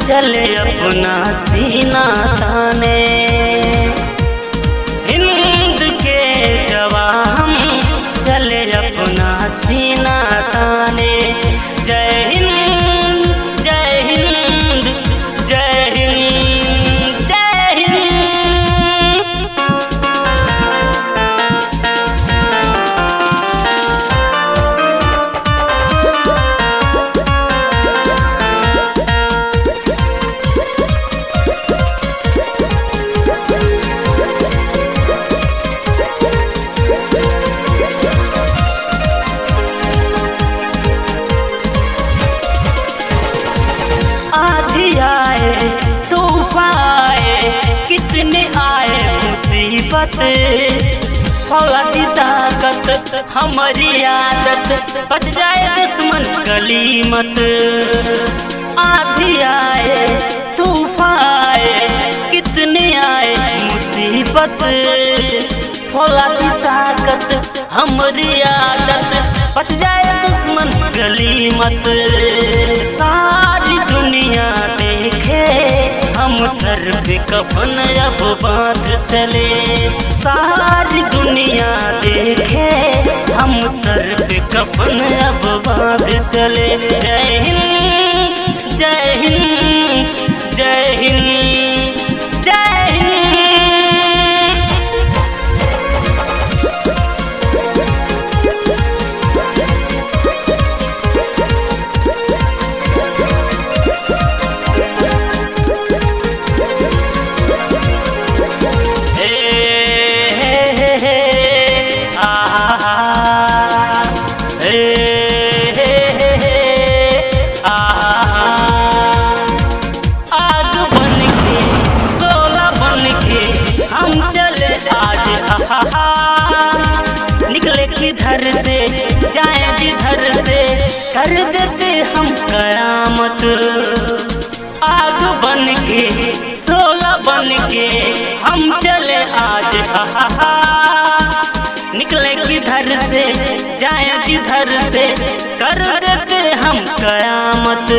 चले अपना सीना ताने, हिंद के जवां हम चले अपना सीना ताने। जय हिंद जय हिंद जय हिंद जय हिंद। आधी आए तूफान आए, कितने आए मुसीबत, फौलादी ताकत हमारी आदत, बच जाए दुश्मन गलीमत। आधी आए तूफान आए, कितने आए मुसीबत, फौलादी ताकत हमारी आदत, बच जाए दुश्मन गलीमत। सारी दुनिया देखे हम सर पे कफन अब बांध चले, सारी दुनिया देखे हम सर पे कफन अब बांध चले। जय हिंद जय हिंद जय हिंद जय हिंद। आग बन के सोला बन के हम चले आज, निकले किधर से जाए जिधर से, कर देते हम कयामत। आग बन के सोला बन के हम चले आज, निकले किधर से जाए जिधर से, कर देते हम कयामत।